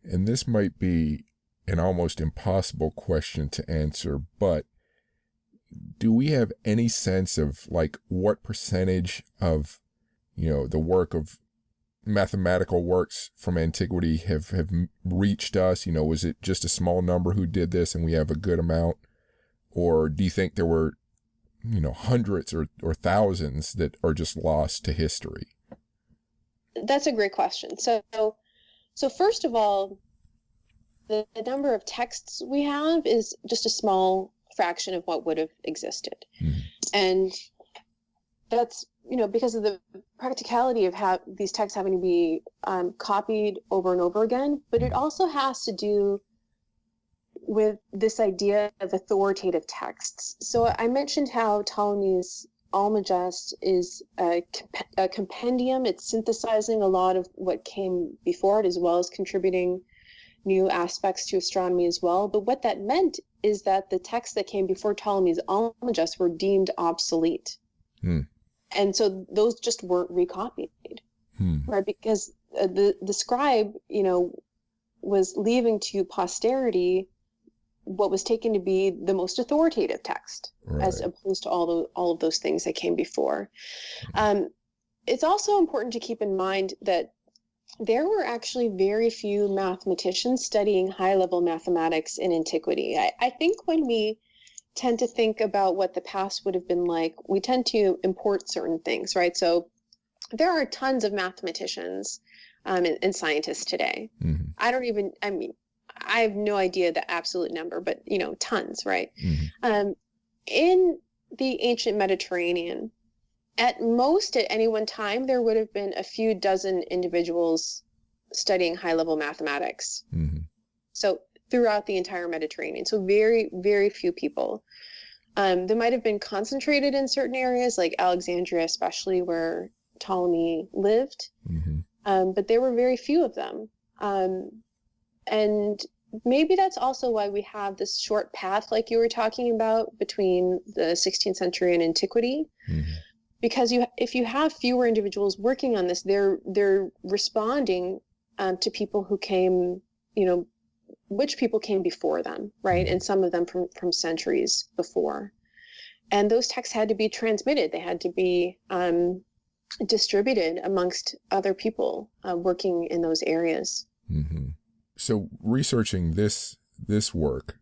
And this might be an almost impossible question to answer, but do we have any sense of what percentage of, the work of mathematical works from antiquity have reached us? Was it just a small number who did this and we have a good amount? Or do you think there were, hundreds or thousands that are just lost to history? That's a great question. So first of all, the number of texts we have is just a small fraction of what would have existed. And that's, because of the practicality of how these texts having to be copied over and over again, but it also has to do with this idea of authoritative texts. So I mentioned how Ptolemy's Almagest is a compendium. It's synthesizing a lot of what came before it, as well as contributing new aspects to astronomy as well. But what that meant is that the texts that came before Ptolemy's Almagest were deemed obsolete. And so those just weren't recopied, right? Because the scribe, was leaving to posterity what was taken to be the most authoritative text, right, as opposed to all of those things that came before. It's also important to keep in mind that there were actually very few mathematicians studying high-level mathematics in antiquity. I think when we tend to think about what the past would have been like, we tend to import certain things, right? So there are tons of mathematicians and scientists today. I have no idea the absolute number, but, tons, right? In the ancient Mediterranean, at most at any one time, there would have been a few dozen individuals studying high-level mathematics. So throughout the entire Mediterranean. So very, very few people. They might have been concentrated in certain areas, like Alexandria, especially where Ptolemy lived. But there were very few of them. And maybe that's also why we have this short path, like you were talking about, between the 16th century and antiquity. Because if you have fewer individuals working on this, they're responding to people who came, which people came before them, right? And some of them from centuries before. And those texts had to be transmitted. They had to be distributed amongst other people working in those areas. So researching this work,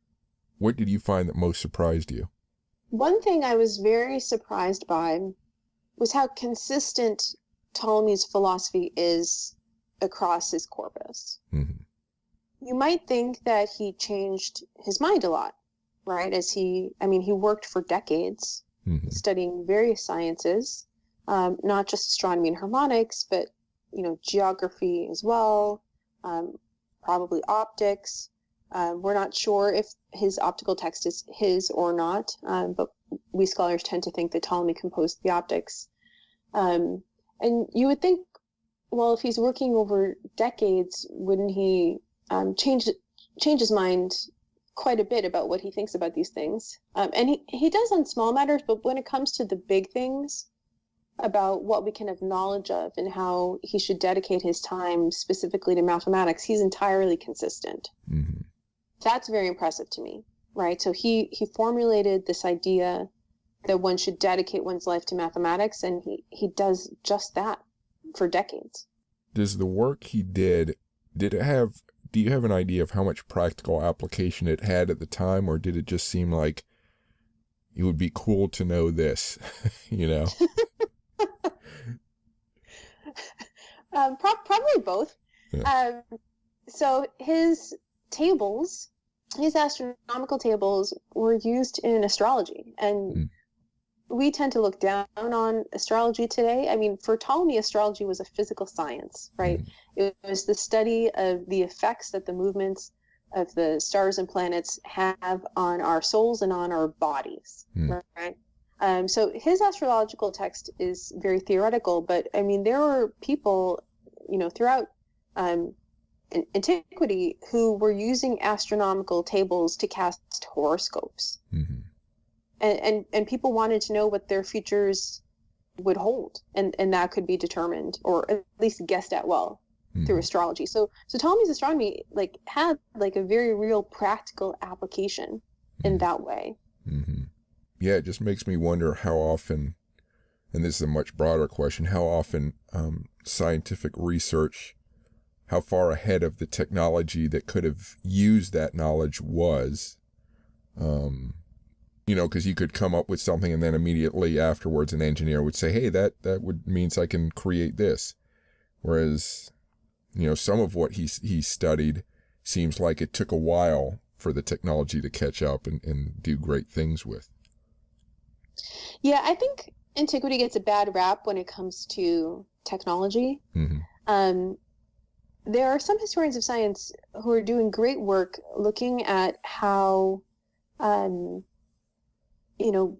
what did you find that most surprised you? One thing I was very surprised by was how consistent Ptolemy's philosophy is across his corpus. You might think that he changed his mind a lot, right? He worked for decades studying various sciences, not just astronomy and harmonics, but, geography as well, probably optics, We're not sure if his optical text is his or not, but we scholars tend to think that Ptolemy composed the optics. And you would think, well, if he's working over decades, wouldn't he change his mind quite a bit about what he thinks about these things? And he does on small matters, but when it comes to the big things about what we can have knowledge of and how he should dedicate his time specifically to mathematics, he's entirely consistent. Mm-hmm. That's very impressive to me, right? So he formulated this idea that one should dedicate one's life to mathematics, and he does just that for decades. Does the work he did it have, do you have an idea of how much practical application it had at the time, or did it just seem like it would be cool to know this, you know? Probably both. Yeah. So his tables, his astronomical tables, were used in astrology, and we tend to look down on astrology today. I mean, for Ptolemy, astrology was a physical science, right? It was the study of the effects that the movements of the stars and planets have on our souls and on our bodies, right? So his astrological text is very theoretical, but I mean, there were people, you know, throughout antiquity who were using astronomical tables to cast horoscopes. Mm-hmm. And people wanted to know what their futures would hold, and that could be determined, or at least guessed at well, through astrology. So Ptolemy's astronomy had a very real practical application in that way. Mm-hmm. Yeah, it just makes me wonder how often, and this is a much broader question, how often scientific research, how far ahead of the technology that could have used that knowledge was. You know, because you could come up with something and then immediately afterwards an engineer would say, hey, that means I can create this. Whereas, you know, some of what he studied seems like it took a while for the technology to catch up and do great things with. Yeah, I think antiquity gets a bad rap when it comes to technology. Mm-hmm. There are some historians of science who are doing great work looking at how you know,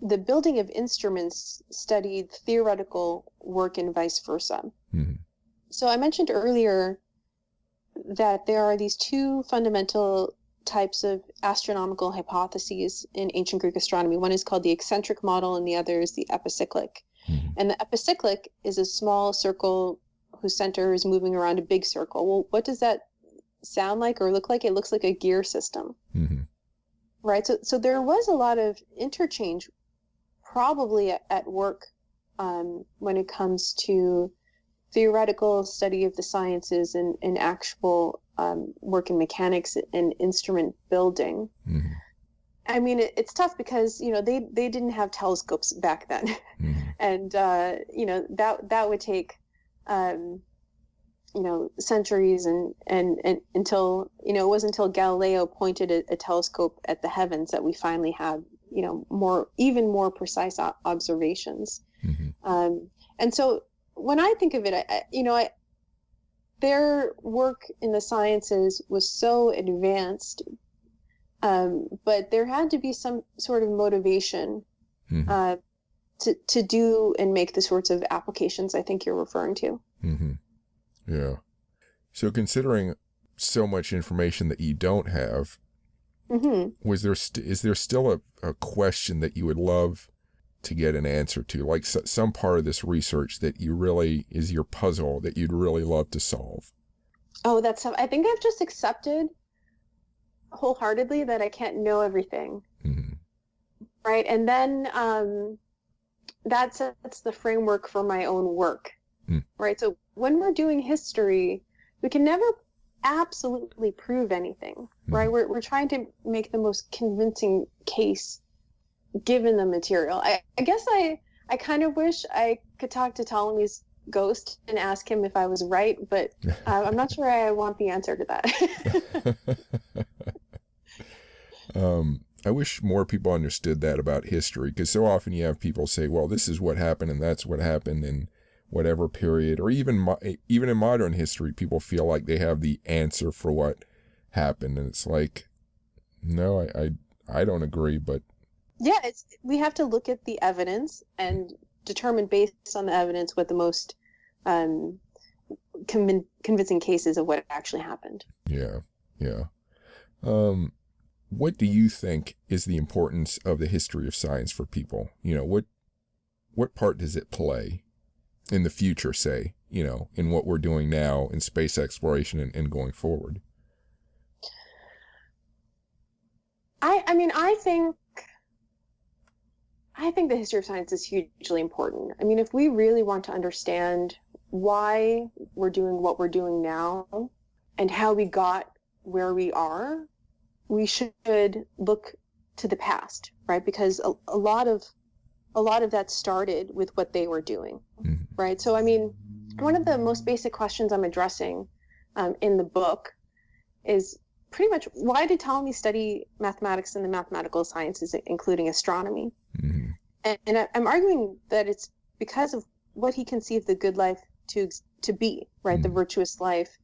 the building of instruments studied theoretical work and vice versa. Mm-hmm. So I mentioned earlier that there are these two fundamental types of astronomical hypotheses in ancient Greek astronomy. One is called the eccentric model, and the other is the epicyclic. Mm-hmm. And the epicyclic is a small circle whose center is moving around a big circle. Well, what does that sound like or look like? It looks like a gear system. Mm-hmm. Right. So there was a lot of interchange probably at work when it comes to theoretical study of the sciences and actual work in mechanics and instrument building. Mm-hmm. I mean, it's tough because, you know, they didn't have telescopes back then. Mm-hmm. And, you know, that would take, you know, centuries and until, you know, it wasn't until Galileo pointed a telescope at the heavens that we finally had, you know, even more precise observations. Mm-hmm. And so when I think of it, their work in the sciences was so advanced, but there had to be some sort of motivation Mm-hmm. To do and make the sorts of applications I think you're referring to. Mm-hmm. Yeah. So considering so much information that you don't have, Mm-hmm. is there still a question that you would love to get an answer to? Like some part of this research that you really is your puzzle that you'd really love to solve? Oh, I think I've just accepted wholeheartedly that I can't know everything. Mm-hmm. Right. And then that sets the framework for my own work. Right. So when we're doing history, we can never absolutely prove anything, right? We're trying to make the most convincing case given the material. I guess I kind of wish I could talk to Ptolemy's ghost and ask him if I was right, but I'm not sure I want the answer to that. I wish more people understood that about history, because so often you have people say, well, this is what happened and that's what happened in whatever period, or even in modern history, people feel like they have the answer for what happened. And it's like, no, I don't agree, but yeah, we have to look at the evidence and determine based on the evidence what the most convincing case is of what actually happened. yeah. What do you think is the importance of the history of science for people? What part does it play in the future, say, in what we're doing now in space exploration and going forward? I think the history of science is hugely important. I mean, if we really want to understand why we're doing what we're doing now and how we got where we are, we should look to the past, right? Because a lot of that started with what they were doing, Mm-hmm. right? So, I mean, one of the most basic questions I'm addressing in the book is pretty much, why did Ptolemy study mathematics and the mathematical sciences, including astronomy? Mm-hmm. And I'm arguing that it's because of what he conceived the good life to be, right? Mm-hmm. The virtuous life.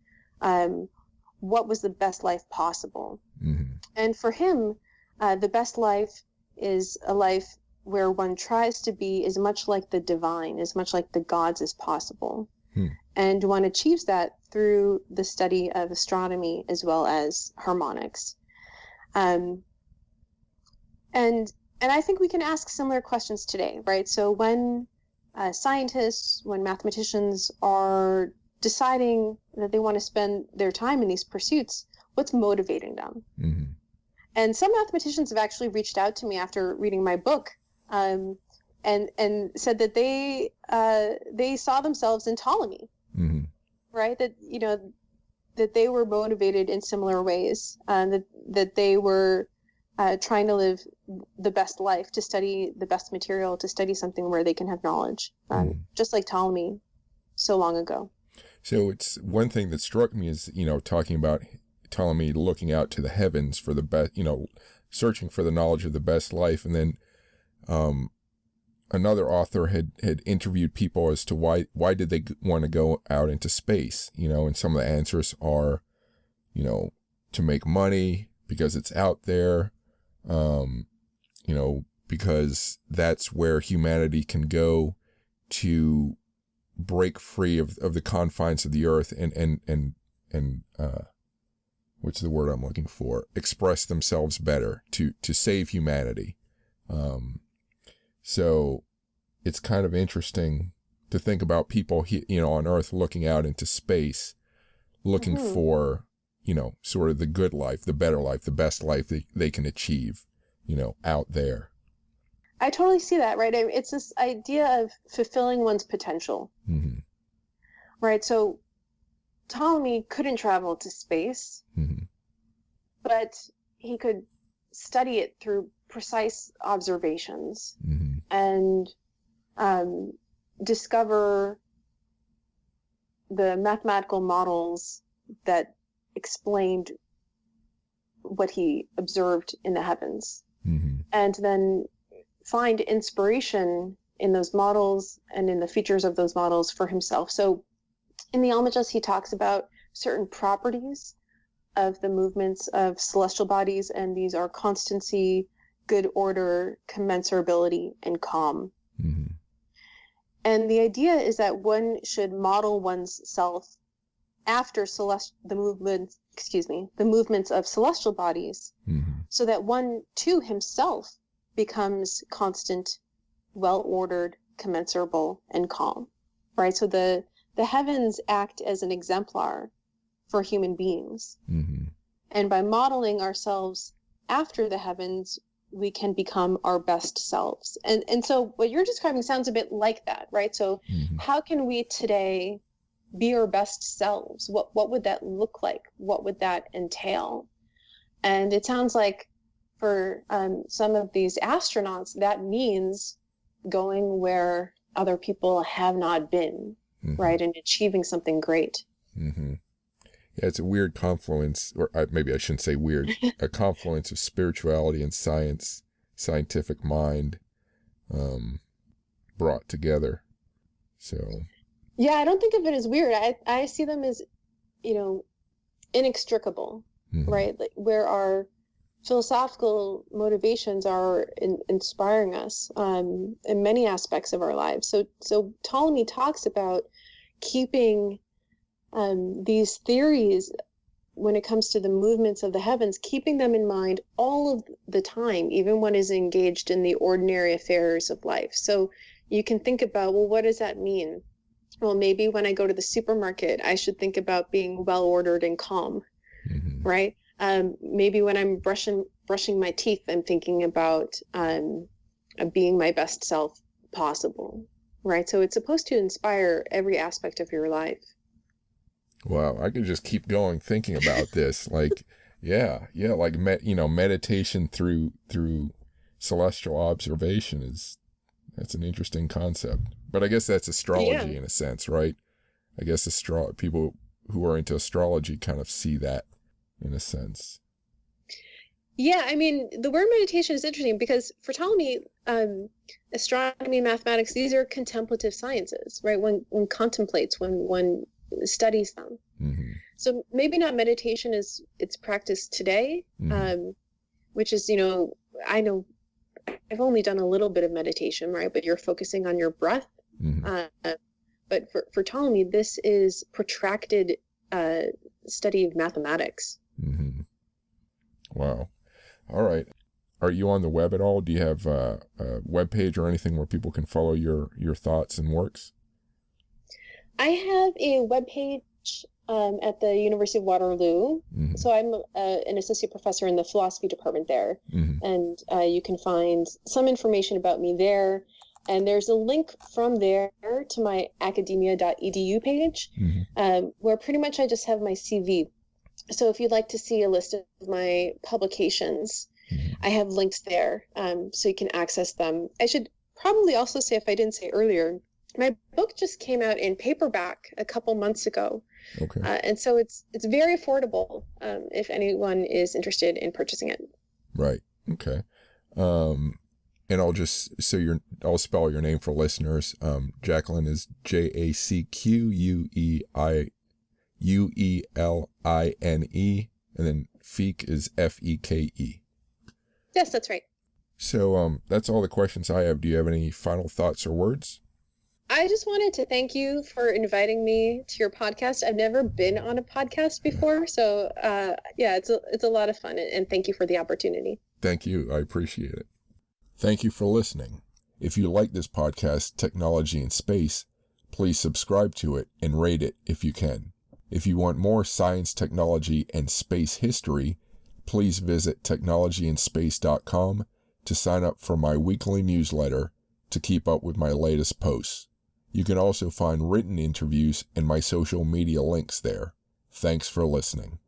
What was the best life possible? Mm-hmm. And for him, the best life is a life where one tries to be as much like the divine, as much like the gods as possible. And one achieves that through the study of astronomy as well as harmonics. And I think we can ask similar questions today, right? So when scientists, when mathematicians are deciding that they want to spend their time in these pursuits, what's motivating them? Mm-hmm. And some mathematicians have actually reached out to me after reading my book, and said that they saw themselves in Ptolemy, mm-hmm. right? That that they were motivated in similar ways, that they were trying to live the best life, to study the best material, to study something where they can have knowledge, just like Ptolemy so long ago. So it's one thing that struck me is, talking about Ptolemy looking out to the heavens for the best, searching for the knowledge of the best life. And then another author had interviewed people as to why did they want to go out into space, and some of the answers are, to make money, because it's out there, because that's where humanity can go to break free of the confines of the earth and what's the word I'm looking for? Express themselves better to save humanity. So it's kind of interesting to think about people, on Earth looking out into space, looking mm-hmm. for, sort of the good life, the better life, the best life they can achieve, out there. I totally see that, right? It's this idea of fulfilling one's potential, mm-hmm. right? So Ptolemy couldn't travel to space, mm-hmm. but he could study it through precise observations mm-hmm. and discover the mathematical models that explained what he observed in the heavens, mm-hmm. and then find inspiration in those models and in the features of those models for himself. So in the Almagest, he talks about certain properties of the movements of celestial bodies, and these are constancy, good order, commensurability, and calm. Mm-hmm. And the idea is that one should model one's self after the movements of celestial bodies, mm-hmm. so that one too himself becomes constant, well-ordered, commensurable, and calm, right? So the heavens act as an exemplar for human beings. Mm-hmm. And by modeling ourselves after the heavens, we can become our best selves. And so what you're describing sounds a bit like that, right? So mm-hmm. how can we today be our best selves? What would that look like? What would that entail? And it sounds like for some of these astronauts, that means going where other people have not been, mm-hmm. right? And achieving something great. Mm-hmm. Yeah, it's a weird confluence, or maybe I shouldn't say weird, a confluence of spirituality and science, scientific mind, brought together. So. Yeah, I don't think of it as weird. I see them as, inextricable. right? Like where our philosophical motivations are inspiring us in many aspects of our lives. So Ptolemy talks about keeping these theories when it comes to the movements of the heavens, keeping them in mind all of the time, even when is engaged in the ordinary affairs of life. So you can think about, well, what does that mean? Well, maybe when I go to the supermarket, I should think about being well ordered and calm, right? Maybe when I'm brushing my teeth, I'm thinking about being my best self possible, right? So it's supposed to inspire every aspect of your life. Wow, I could just keep going thinking about this. Like, like meditation through celestial observation that's an interesting concept. But I guess that's astrology in a sense, right? I guess people who are into astrology kind of see that in a sense. Yeah, I mean, the word meditation is interesting because for Ptolemy, astronomy and mathematics, these are contemplative sciences, right? One contemplates, when one studies them. So maybe not meditation as it's practiced today, which is, I know I've only done a little bit of meditation, right? But you're focusing on your breath. But for Ptolemy, this is protracted study of mathematics. Wow. All right. Are you on the web at all? Do you have a web page or anything where people can follow your thoughts and works? I have a web page at the University of Waterloo. So I'm an associate professor in the philosophy department there. And you can find some information about me there. And there's a link from there to my academia.edu page, where pretty much I just have my CV. So if you'd like to see a list of my publications, I have links there, so you can access them. I should probably also say, if I didn't say earlier, my book just came out in paperback a couple months ago. Okay. And so it's very affordable if anyone is interested in purchasing it. Right. Okay. And I'll spell your name for listeners. Jacqueline is JACQUELINE, and then Feke is FEKE. Yes, that's right. So that's all the questions I have. Do you have any final thoughts or words? I just wanted to thank you for inviting me to your podcast. I've never been on a podcast before, so it's a lot of fun, and thank you for the opportunity. Thank you. I appreciate it. Thank you for listening. If you like this podcast, Technology in Space, please subscribe to it and rate it if you can. If you want more science, technology, and space history, please visit technologyinspace.com to sign up for my weekly newsletter to keep up with my latest posts. You can also find written interviews and my social media links there. Thanks for listening.